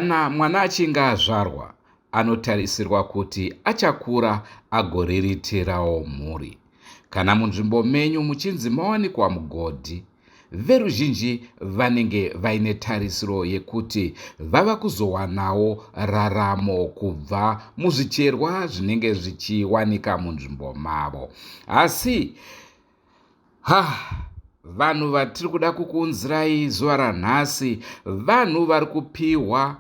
kana mwana achinga azvarwa anotarisirwa kuti achakura agoriritirawo mhuri. Kana munzvimbo menyu muchinzi mawanikwa mugodhi, veruzhinji vanenge vaine tarisiro yekuti vava kuzowanawo raramo kubva muzvicherwa zvinenge zvichiwanika munzvimbo mavo. Asi vanhu vatiri kuda kukuunzirai zuva ranhasi, vanhu vari kupiwa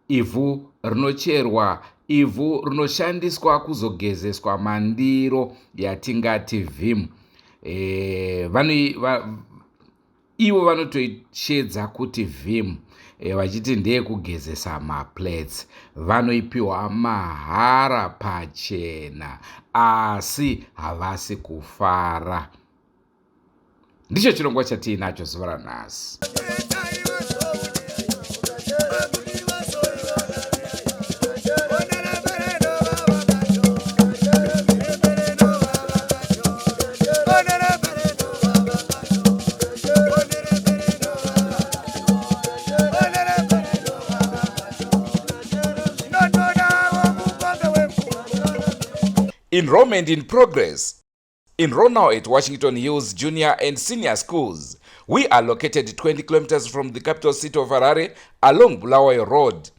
ivhu rinocherwa, ivhu rinoshandiswa kuzogezeswa mandiro yatingati vim. Ivo vanotoishedza kuti vim, vachiti ndeye kugezesa maplates. Vanoipiwa mahara pachena, asi havasi kufara. Ndicho chirongwa chatiinacho zuva ranhasi. Enrollment in progress. Enroll now at Washington Hills Junior and Senior Schools. We are located 20 kilometers from the capital city of Harare along Bulawayo Road.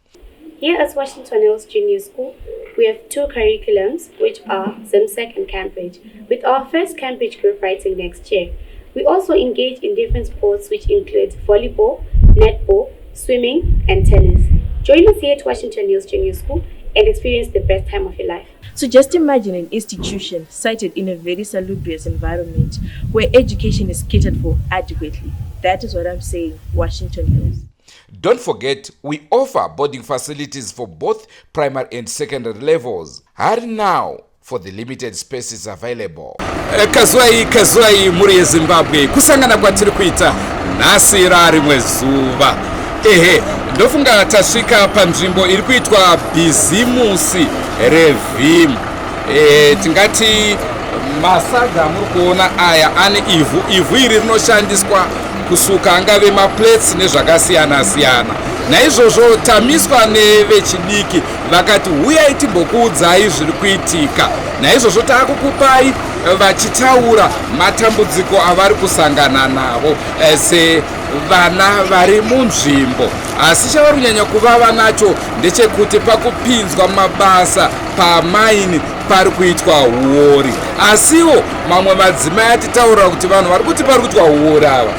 Here at Washington Hills Junior School, we have two curriculums, which are ZimSec and Cambridge, with our first Cambridge group writing next year. We also engage in different sports, which include volleyball, netball, swimming, and tennis. Join us here at Washington Hills Junior School and experience the best time of your life. So just imagine an institution sited in a very salubrious environment where education is catered for adequately. That is what I'm saying, Washington Hills. Don't forget, we offer boarding facilities for both primary and secondary levels. Hurry now for the limited spaces available. Kazwai muri Zimbabwe kusangana kwatiri kuita nhasi rimwe zuva. Ndofunga tasvika panzvimbo iri kuitwa bhizimusi revhim. Tingati masaga muri kuona aya ane ivhu iri rinoshandiswa kusuka angave maplates nezvakasiyana siyana. Naizvozvo tamiswa nevechidiki vakati uyai timbokuudzai zviri kuitika. Naizvozvo taakukupai vachitaura matambudziko avari kusangana navo sevana vari munzvimbo. Asi chavari kunyanya kuvava nacho ndechekuti pakupinzwa mabasa pamaini pari kuitwa uori. Asiwo mamwe madzimai atitaura kuti vanhu vari kuti pari kuitwa uori ava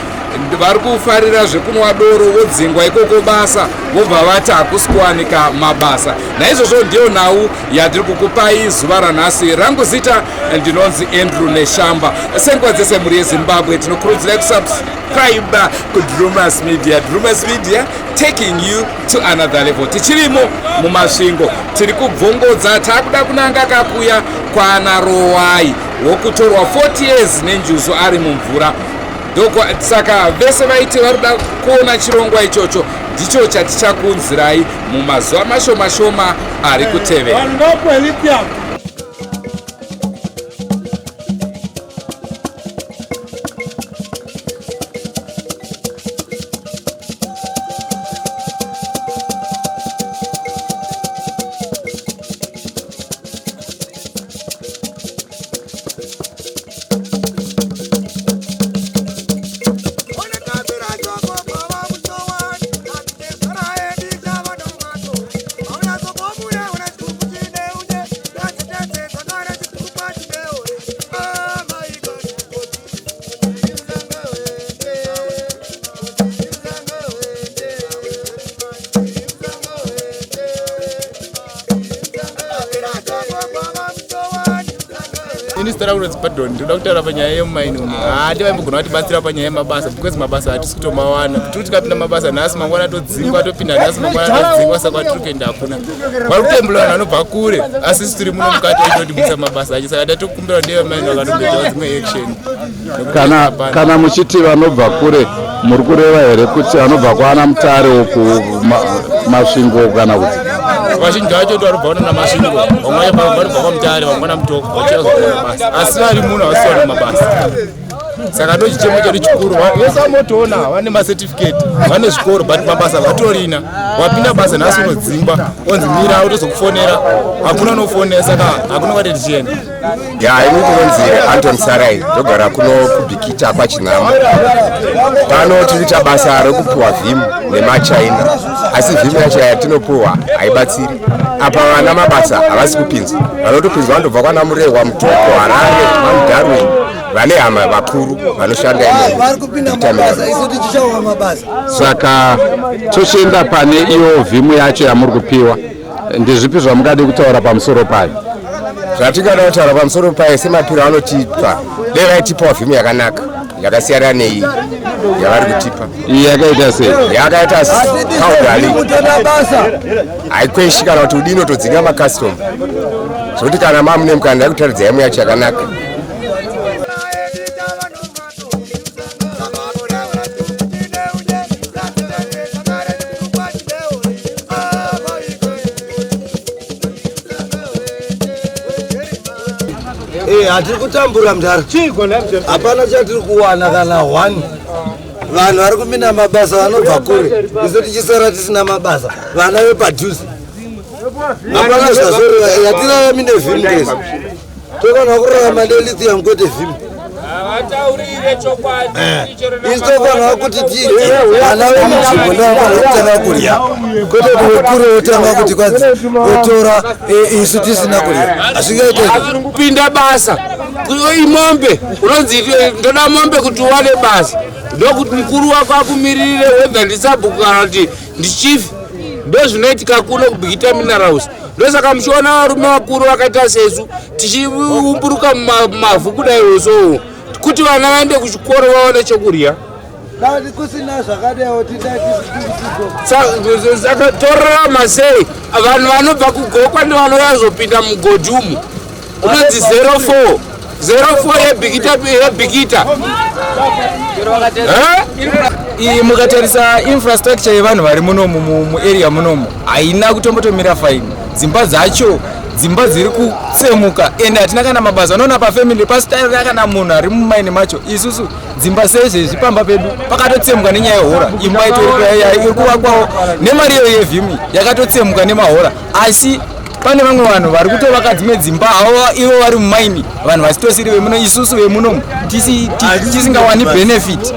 vari kufarira zvekunwa doro vodzingwa ikoko basa vobva vati hakusi kuwanika mabasa. Naizvozvo ndiyo nhau yatiri kukupai zuva ranhasi. Rangu zita ndinonzi Andrew Neshamba. Senguva dzese muri yeZimbabwe tinokurudzirai kusubscribe kuDrewmas Media. Drewmas Media taking you to another level. Tichirimo mumasvingo tiri kubvongodza, takuda kunanga kakuya kwana Rowai wokutorwa 40 years nenjuzo ari mumvura. Doko saka vese vaiti varikuda kuona chirongwa ichocho ndicho chatichakunzirai mumazuva mashoma ari kutevera. Minister of Pardon, the doctor of Panya mine. I don't know what about Mabasa because Mabasa is to Mawana, two captain Mabasa, Nasma, one to Zimba to Pina, Nasma, was about to Kendakuna. Well, Tembla and Bakure, assist to remove Kata to Mabasa. I just had to come to a dear man of the action. Kana Mushiti no Bakure, Murgure, Rekutiano Bagwana Mtaro, Mashingo Gana. Washington to born on a machine, or my mother from Tari, or when I'm talking, Asari Muna, Mabasa. saka ndochichemo chedu chikuru vese vamotoona vane macertificate vane zvikoro but mabasa vatorina wapinda basa nhasi unodzimba onzi mira autozokufonera hakuna unofonera saka hakuna kwati tichienda ini tinonzi Anton Sarai ndogara kuno kuBikita kwaChinama. Pano tiriita basa rekupuwa vhimu nemachina asi vhimu yacho yatinopuwa haibatsiri. Apa vana mabasa havasi kupinza, vanotopinzwa vandobva kwana Murehwa, Mutoko, Harare, Darwin. Vane hama vakuru vanoshanda saka tochienda pane iyo vhimu yacho yamuri kupiwa, ndezvipi zvamungade kutaura pamusoro payo? Zvatingada kutaura pamusoro payo semapiro anotipa, dai vaitipawo vhimu yakanaka yakasiyana nei yavari kutipa. Iyi yakaita sei? Yakaita kaudali, haikweshi kana kuti udini todzinga makastoma, zvokuti kana mamune mukanda yekutaridza yemu yacho yakanaka. Hatiri kutambura mudhara, hapana chatiri kuwana kana 1. Vanhu vari kupinda mabasa vanobva kure, isu tichisara tisina mabasa, vana vepadhuze. Hapana zvazoreva, yatirava mine vhimu tese. Tokana kurarama nelithium kwete vhimu. Isu tofanira kuti tii vana vemunzvimbo ndavanofanira kutanga kurya, kwete kure wotanga kuti kwanzi wotora isu tisina kurya. Hazvingaite kupinda basa imombe unonzi ndoda mombe kuti uwane basa, ndokuti mukuru wako akumirire webva ndisabhuku kana kuti ndichifi. Ndozvinoitika kuno kuBikita Minerals. Ndosaka muchiona varume vakuru vakaita sesu tichiumburuka mumavhu kudai uso kuti vana vaende kuchikoro vaone chokurya. Saka torarama sei? Vanhu vanobva kugokwa ndovanozopinda mugodhi umu. Unonzi 04 yeBikita. Iyi mukatarisa infrastructure yevanhu vari munomu muarea munomu haina kutombotomira fine. Dzimba dzacho dzimba dziri kutsemuka ende hatina kana mabasa. Unoona pafamily pasitaira kana munhu ari mumaini macho. Isusu dzimba sezvezvi pamba pedu pakatotsemuka nenyaya yehora. Imba iri kuvakwawo nemari iyo yevhimi yakatotsemuka nemahora. Asi pane vamwe vanhu vari kutovaka dzimwe dzimba ivo vari mumaini, vanhu vasitosiri vemuno. Isusu vemunomu tisingawani benefit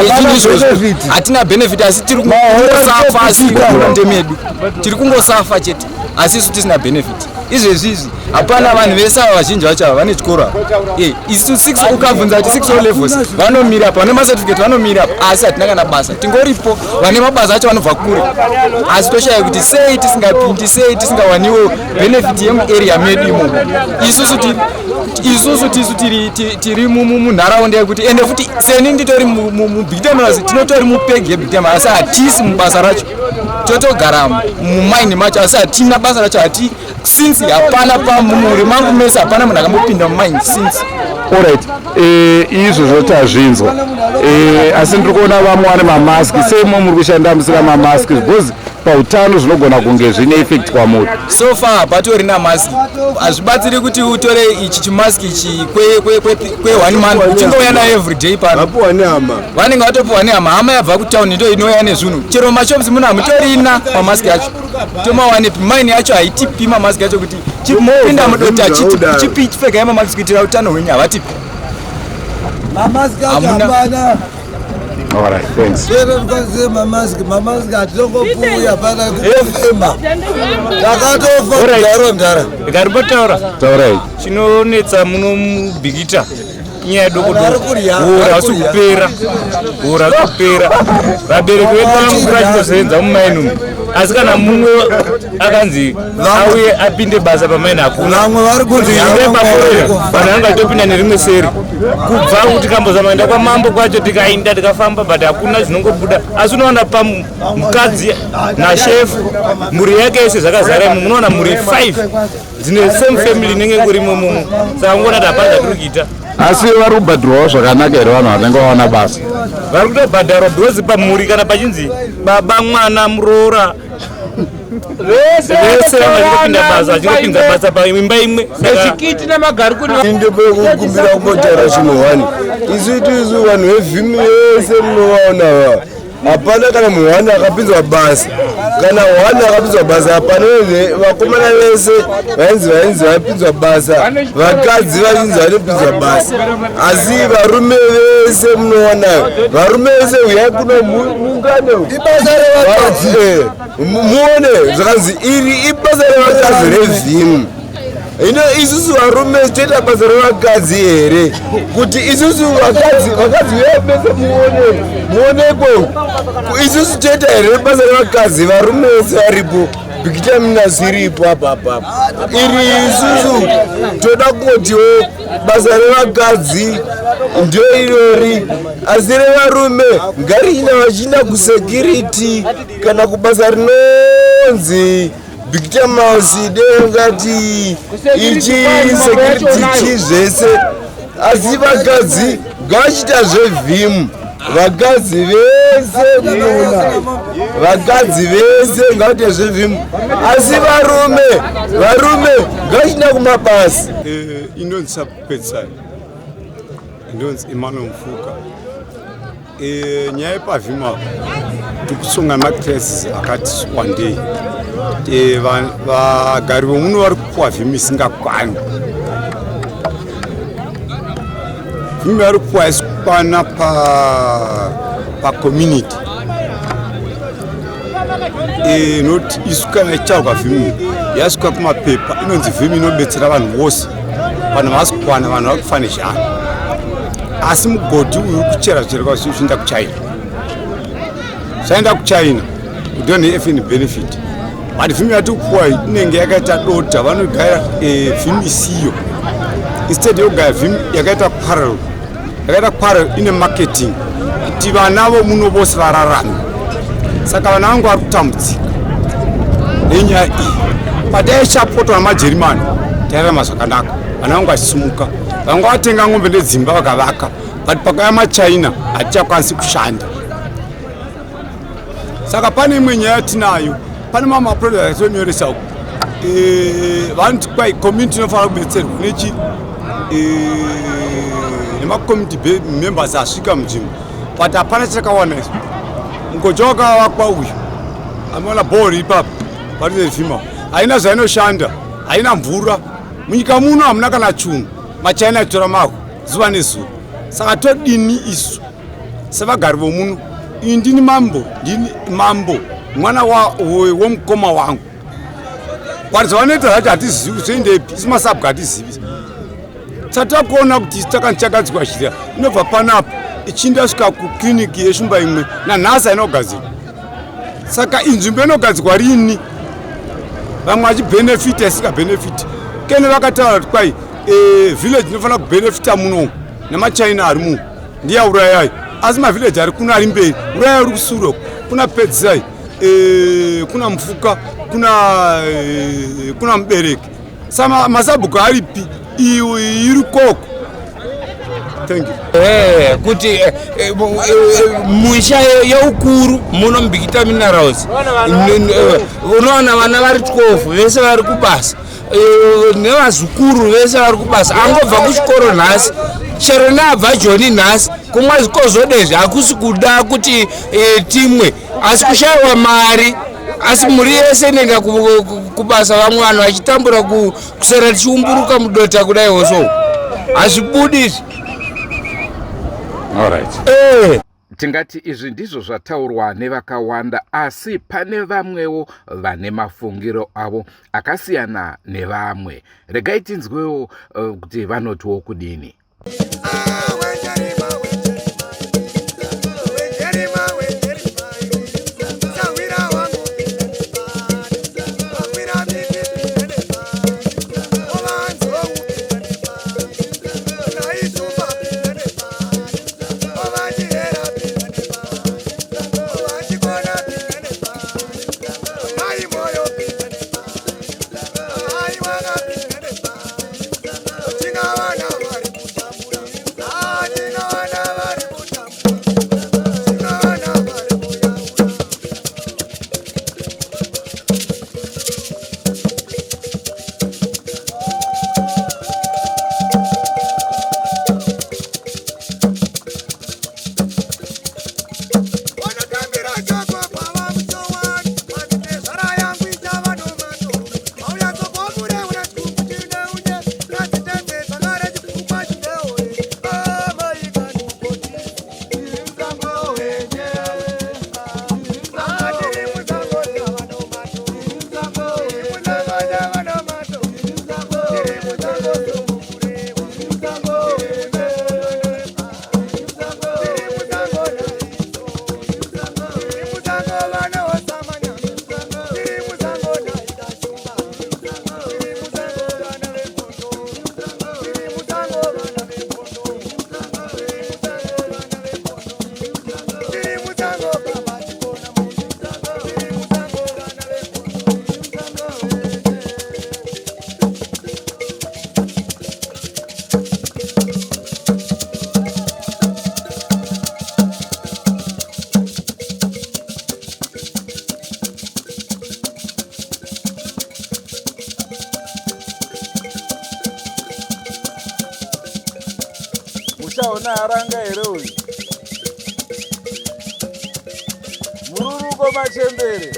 yezvinhu izvozvo. Hatina benefit asi tiri kungosafa asi kurunde medu tiri kungosafa chete asi isu tisina benefit. Izvezvizvi hapana vanhu vese ava vazhinji vacho ava vane chikoro. Isu 6 ukabvunza kuti 6 levels vanomira apa, vane macertificate vanomira apa, asi hatina kana basa. Tingoripo vane mabasa acho vanobva kure, asi toshaya kuti sei tisingapindi, sei tisingawaniwo benefit yemuarea medu imomo. Isusu tisu tiri munharaunda yekuti ende futi seni nditori muBikita Minerals tinotori mupegi yeBikita Minerals asi hatisi mubasa racho. Totogara mumaini macho asi hatina basa racho. Hati since hapana pamumuri mangu mese hapana munhu akambopinda mumaini since. Alright, izvozvo tazvinzwa, asi ndiri kuona vamwe vane mamaski. Semo muri kushandamisira mamaski because pautano zvinogona kunge zvine effect kwamuri. So far patorina maski, hazvibatsiri kuti utore ichi chimaski ichi kwe 1 month uchingouya nayo everyday pano. Vanenge vatopiwa nehama, hama yabva kutauni ndo inouya nezvinhu. Chero mashops muno hamutorina mamaski acho, tomawane maini yacho haitipi mamaski acho kuti chipinda mudoti chipi chipfegai mamaski kuitira utano hwenyu havatipi mamaski hapana. Alright, thanks. Mamaski hatinongopuya pana kufema. Takatofa kudaro ndara. Ndikaripotaura. Taurai. Chinonetsa muno muBikita nyaya yedokodoro. Hora kupera. Vabereki vedu vanokura chitosenza mumaini. Asi kana mumwe akanzi auye apinde basa pamaini hakuna. Vamwe vari kunzi vanhu vanga topinda nerimwe seri. Kubva kuti kambozama enda kwaMambo kwacho tikainda tikafamba but hakuna zvinongobuda. Asi unoona pamukadzi nashefu mhuri yake yese zvakazara imo. Munoona mhuri 5 dzine same family inenge kurimo mumo. Saka ngona kuti hapana zvatiri kuita. Asi vari kubhadhirawo zvakanaka here vanhu vanenge vawana basa? Vari kutobhadharwa because pamhuri kana pachinzi baba mwana muroora vese vanopinda basa vachingopinza basa paimba imwe vechikiti namagari ndepekukumbira kumbotara chinhu wani isu tisu vanhu vevhimi vese munovaona hapana kana munhu wani akapinzwa basa kana wani akapinzwa basa hapana vakomana vese vainzi vapinzwa basa vakadzi vachinzi vanopinzwa basa asi varume vese munoona varume vese uyai kuno mungane ibasa revakadzi muone zvakanzi iri ibasa revakadzi revhimu ino isusu varume toita basa revakadzi here kuti isusu vakadzi vese muonekwo isusu toita here basa revakadzi varume vese varipo bhikitamina iripo apapa iri isusu toda kungotiwo basa revakadzi ndio irori asi revarume ngariina vachiinda kusekiriti kana kubasa rinonzi bhikitamausi dengati ichi sekiriti chi zvese asi vakadzi ngavachita zvevhimu vakadzi vese munoona vakadzi vese ngavaite zvevhimu asi varume ngavachinda kumabasa inonzi sapedzai inonzi Emmanuel Mfuka nyaya yepavhimu apa tikusonga macrisis akati wandei vagari vomuno vari kupuwa vhimu isingakwani vhimu vari kupuwa isikwana pacommunity noti isu kana ichaurwa vhimu yasvika kumapepa inonzi vhimu inobetsera vanhu vose vanhu vasi kukwana vanhu vari kufa nezhano asi mugodhi uri kuchera zvichereka zvichienda kuchina zvaenda kuchina udonhe FN benefit but vhimu yati kupuwa inenge yakaita dota vanogaya vhimu isiyo instead yogaya vhimu yakaita parallel ine marketing kuti vana vomuno vose vararame saka vana vangu vari kutambudzika nenyaya iyi padaishapotwa namajerimani tairarama zvakanaka vana vangu vachisumuka vanga vatenga ng'ombe nedzimba vakavaka but pakauya machina hatichakwanisi kushanda saka pane imwe nyaya yatinayo pane mamaproduct atonyoresa uku vanoti kwai community inofanira kubetserwa nechi nemacommunity members asvika munzvimbo but hapana chakawana isu mukoja wakavakwa uyu amaona bhori ipapa parizevhima haina zvainoshanda haina mvura munyika muno hamuna kana chungu machina achitora mahu zuva nezuva saka todini isu sevagari vomuno ini ndini mambo mwana womukoma wangu kwari zvavanoita zvacho hatizivi zvoendepi isu masabwa hatizivi satakuona kuti isu takandichagadzikwa shirira inobva panapa ichiinda svika kukliniki yeshumba imwe nanhasi hainogadzirwa saka inzvimbo inogadzirwa rini vamwe vachibhenefita isingabhenefiti kene vakataura kuti kwai village inofanira kubhenefita muno nemachina ari muno ndiyaurayai asi mavillage ari kuno ari mberi urayai uri kusuro kuna pedzai kuna Mfuka kuna mubereki sama masabhuku aripi iri koko thank you kuti musha yeukuru muno Mubikita minerals unoona vana vari 12 vese vari kubasa nevazukuru vese vari kubasa angobva kuchikoro nhasi chero neabva Joni nhasi kumwe zikozvodezvi hakusi kuda kuti timwe asi kushayiwa mari asi muri yese inenge kubasa vamwe vanhu vachitambura kusera tichiumburuka mudota kudai hoso hazvibudi. Alright. Tingati izvi ndizvo zvataurwa nevakawanda asi pane vamwewo vane mafungiro avo akasiyana nevamwe. Regai tinzwewo kuti vanotiwo kudini. Maranga here uyu. Mururuko Machembere.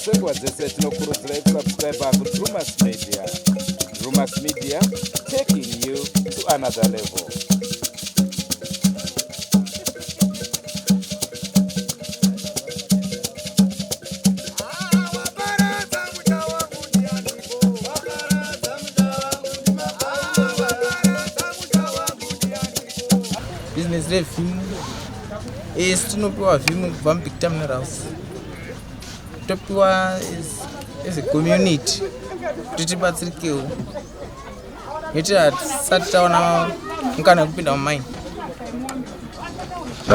Sengwa dzese tinokurudzira kusubscribe ku Drewmas Media. Drewmas Media, taking you to another level. Business review is tinopiwa vhimu kubva muBigita Minerals. Topiwa as a community kuti tibatsirikewo nekuti hatisati taona mukana wekupinda mumaini.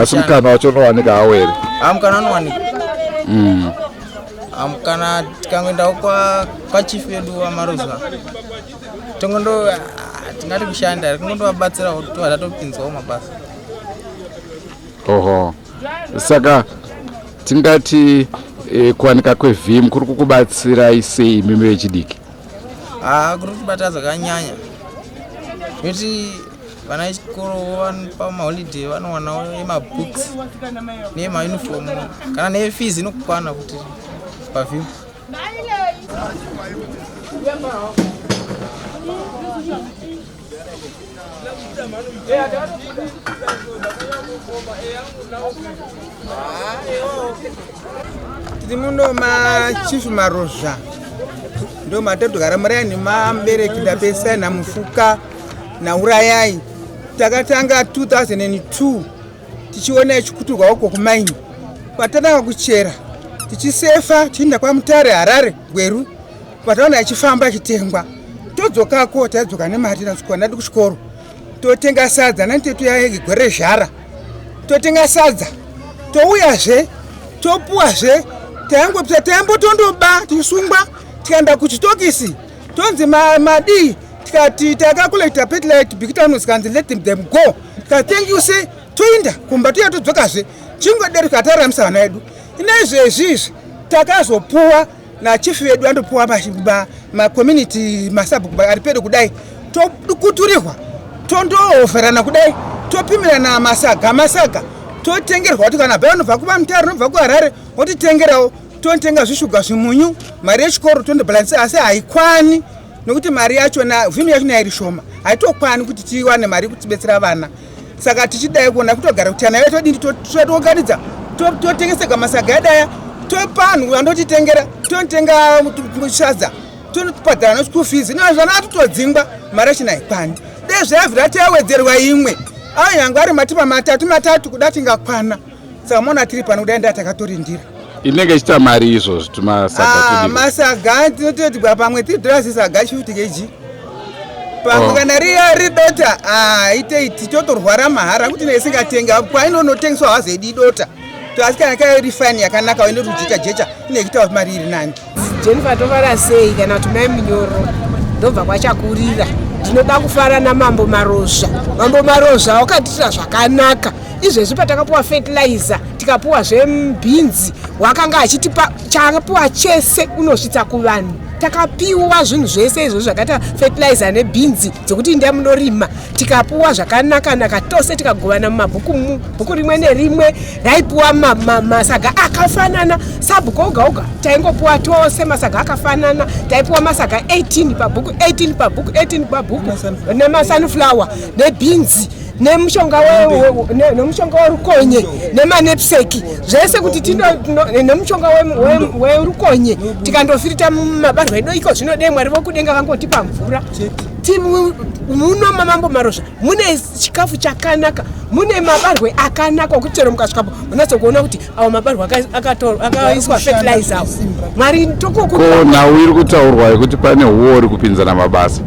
Asi mukana wacho unowanika hawo here? Mukana unowanika. Mukana tikangoendawo kwachief wedu waMaroza tingati kushanda tingondovabatsirawo kuti hatatopinzwawo mabasa. Oho. Saka tingati kuwanika kwevhimu kuri kukubatsira sei mimi vechidiki? Kuri kutibata zvakanyanya nekuti vana vechikoro pamaholiday vanowanawo emabooks neemauniform kana nefees inokukwana kuti pavhimu. Tiri muno machief Maroza ndo matogara muraya nemabereki ndapesa namufuka naurayai. Takatanga 2002 tichiona chikuturwa uko kumaini patatanga kuchera tichisefa tichienda kwaMutare Harare Gweru pataona achifamba achitengwa todzokako tadzoka nemari nasukwa ndadi kuchikoro totenga sadza nantetu yegwere zhara totenga sadza touyazve topuwazve tayambotondoba tisungwa tikaenda kuchitokisi tonzi madii tikati takakuleta petlite Bigita musikanzi let them go thank you say toinda kumba tuya todzokazve chingoderi kataramisa vana vedu inezvezvizvi takazopuwa nachief vedu andopuwa macommunity masabhuku ari pedo kudai tokuturirwa tondohoverana kudai topimirana masaga totengerwa kuti kana bhayo unobva kuMutare unobva kuHarare wotitengerawo totenga zvishuga zvimunyu mari yechikoro tondobhalansa asi haikwani nokuti mari yachona vhimu yachona iri shoma haitokwani kuti tiwane mari kutibetsera vana saka tichidai kuona kutogara kuti ana vedu todini tounganidza totengesega masaga edaya topa vanhu vandotitengera totenga sadza tonobhadhara neschool fees zvana atotodzingwa mari yachona haikwani dai zvayabvira tayawedzerwa imwe yangu ari matipa matatu kuda tingakwana saka mona tiri pano kudai ndaa takatorindira inenge ichita mari izvozvo timasaga masaga tinototi pamwe $3 saga 50 kg pamwe kana ridota iteiti totorwara mahara kuti neisingatenga kwainonotengeswa hazedi dota asi kana kairifani yakanaka waine rujecha inekita mari iri nani. Jennifer tovara sei kana kuti mai Munyoro ndobva kwachakurira ndinoda kufara naMambo Maroza. Mambo Maroza wakatira zvakanaka izvezvi patakapuwa fertilizer tikapuwa zvebhinzi wakanga achitipa chakapuwa chese unosvitsa kuvanhu takapiwa zvinhu zvese izvo zvakaita fertilizer nebhinzi dzokuti ndiye munorima tikapuwa zvakanaka tose tikagovana mumabhuku bhuku rimwe nerimwe raipuwa masaga akafanana sabhuku oga taingopuwa tose masaga akafanana taipuwa masaga 18 pabhuku 18 pabhuku 18 pabhuku nemasunflower nebhinzi nemushonga werukonye nemanepseki zvese kuti nemushonga werukonye tikandofirita mumabarwa edu iko zvinode Mwari vokudenga vangotipa mvura muno maMambo Maroza mune chikafu chakanaka mune mabarwe akanaka okuti chero mukasvikapo munatsokuona kuti awo mabarwe akaiswa fertilizer Mwari tokokuko nhau iri kutaurwa yekuti pane huo uri kupinzana mabasa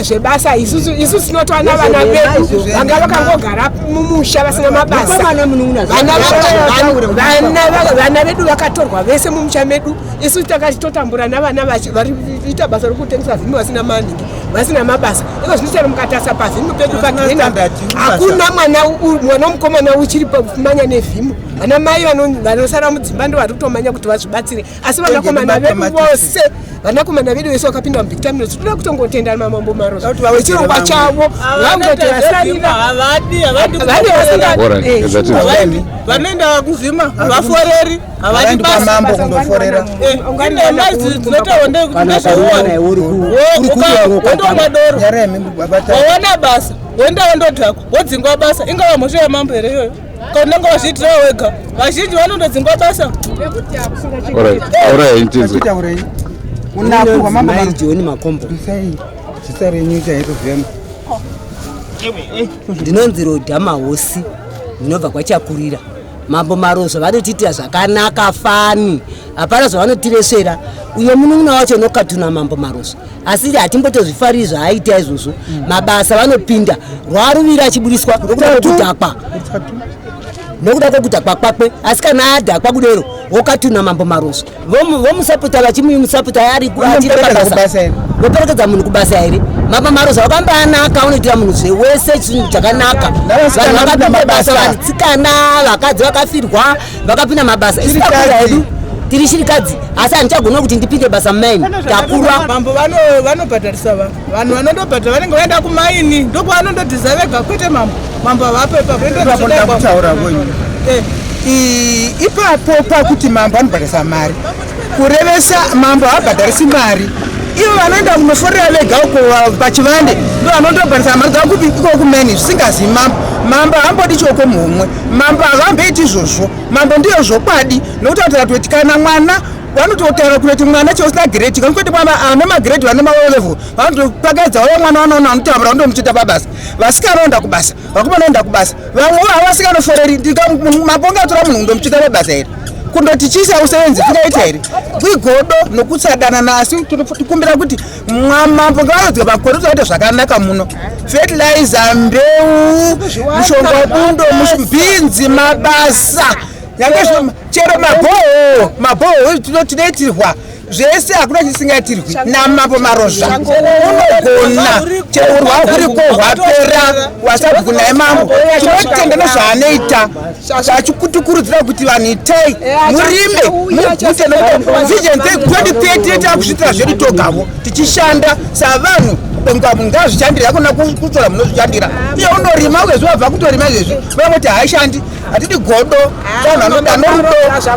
zvebasa isu tinotwana vana vedu vanga vakangogara mumusha vasina mabasa vana vedu vakatorwa vese mumusha medu isu takati totambura navana vari kuita basa rokutengesa vhimi vasina maningi vasina mabasa iko zvinochera mukatasa pavhimu pedu pagena hakuna mwana mukomana uchiri kumanya nevhimu vana mai vanosara mudzimba ndo vari kutomanya kuti vazvibatsire asi vanakomana vedu vose vanakomana vedu vese vakapinda mubhikita mino tinoda kutongotenda mamambo maroza vechirongwa chavo vanoenda kuvhima havaforeri havadi mambo kundoforera ndondomwa doro waona basa woenda wondodhakwa wodzingwa basa ingava mhosva yemambo here iyoyo kaunenge wazviitirawo wega vazhinji vanondodzingwa basa unapo mambo John Makombo zvisarenyu chaito vemu ndinonzi Rodha Mahosi ndinobva kwachakurira mambo marozo vanotiitira zvakanaka fani hapana zvavanotiresvera uyo munun'una wacho nokatuna mambo marozo asi hatimbotozvifariri zvaaita izvozvo mabasa vanopinda rwaruvira achiburiswa nokuda kwekudhakwa nokuda kwekudhakwa kwakwe asi kana adhakwa kudero wokatuna mambo marozo vomusapota vachimusapota ari kuatira pabasa voperekedza munhu kubasa here mambo marozo vakambanaka unoitira munhu zvewese chinhu chakanaka vanhu vakapinda basa vatsikana vakadzi vakafirwa vakapinda mabasa isikakura hedu tiri shirikadzi asi handichagona kuti ndipinde basa mumaini takura mambo vanobhadharisa vanhu vanondobhadhara vanenge vaenda kumaini ndokwavanondodhiza vega kwete mambo avapepa ipapo pakuti mambo anobhadharisa mari kurevesa mambo haabhadharisi mari ivo vanoenda kunoforera vega uko pachivande ndo vanondobhadharisa mari dzakupiko kumeni zvisingazi mambo hambodi choko mumwe mambo hahamboiti izvozvo mambo ndiyo zvokwadi nokuti kuti kana mwana vanototaura kuti mwana cheusina giredi kana kwete kwamba ane magiredi vane malevel vanotopakadza uyo mwana wanoona anotambura vandomuchita pabasa vasikana vanoenda kubasa vakomana vanoenda kubasa vamwe havasinganoforeri mabonga atora munhu kundomuchita pabasa here kundoti chisa usevenzi tingaita here kwigodo nokutsadana nasi tikumbira kuti mambo ngavanodzika makore toita zvakanaka muno fertilizer mbeu mushonga bundo bhinzi mabasa chero mabhoho tinoitirwa zvese hakuna chisingaitirwi namambo marozva unogona chero urwahuriko hwapera wasabhuku naye mambo tinotenda nezvaanoita achikutukurudzira kuti vanhu itai murime mubvute vision 2030 takusvitira zvedu togavo tichishanda savanhu ngazvichandira hakuna kutora munozvichandira iye unorima ukezvi wabva kutorima izvezvi vangoti haishandi hatidi godo vanhu vanoda norudo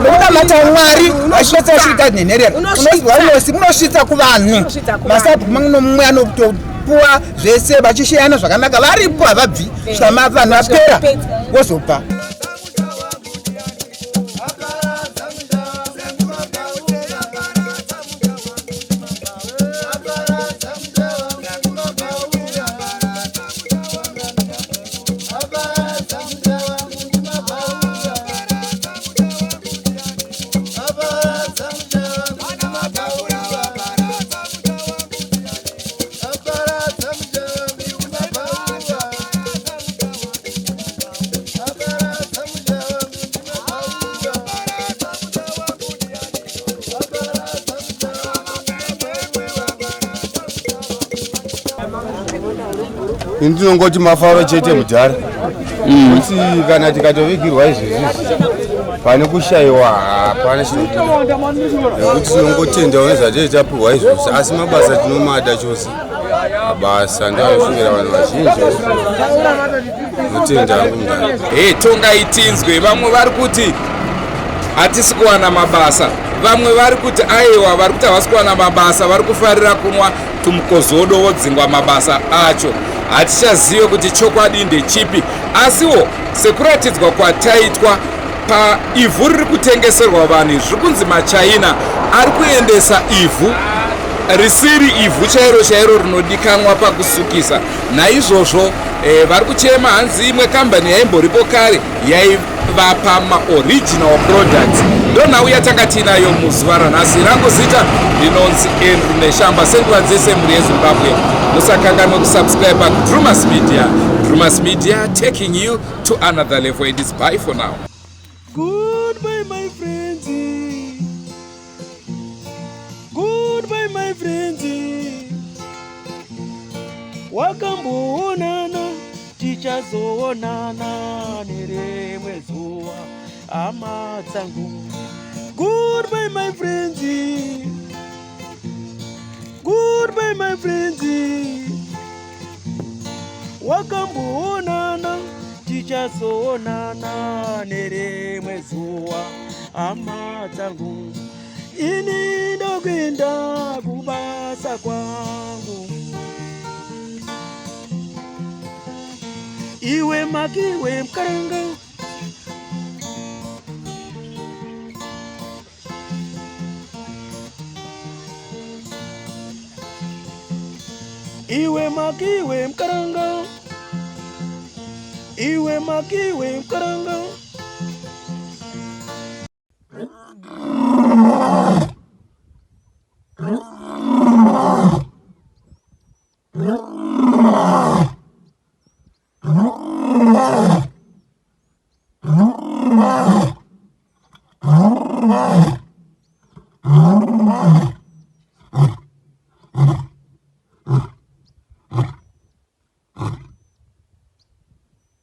nokutamata mwari vachibetsera shirikadzi nenherera munosvitsa kuvanhu masabhuku mamwe nomumwe anotopuwa zvese vachisheyana zvakanaka varipo havabvi vanhu vapera vozopa ndinongoti mafaro chete mudhara kuti kana tikatovigirwa izvezvi pane kushayiwa hapana nekuti tinongotenda unezvatei tapiwa izvozvo asi mabasa tinomada chose mabasa ndoanofungira vanhu vazhinji notenda hangu mudhara tonga itinzwe vamwe vari kuti hatisi kuwana mabasa vamwe vari kuti aiwa vari kuti havasi kuwana mabasa vari kufarira kunwa tumukozodo wodzingwa mabasa acho hatichazive kuti chokwadi ndechipi asiwo sekuratidzwa kwataitwa paivhu riri kutengeserwa vanhu zviri kunzi machaina ari kuendesa ivhu risiri ivhu chairo chairo rinodikanwa pakusukisa naizvozvo vari kuchema hanzi imwe kambani yaimboripo kare yaivapa maoriginal products ndonhau yatanga tiinayo muzuva ranhasi rangu zita ndinonzi Andrew Neshamba senguva dzese mhuri yeZimbabwe musakanganwe kusubscribe kuDrewmas Media. Drewmas Media taking you to another level. It is bye for now. Goodbye my friends. Goodbye my friends. wakamboonana tichazoonana nerimwe zuva hama dzangu. Goodbye my friends, goodbye my friends, wakamboonana tichazoonana nerimwe zuva hama dzangu. Ini ndokwenda kubasa kwangu, iwe makiwe mkaranga, iwe makiwe mkaranga, iwe makiwe mkaranga.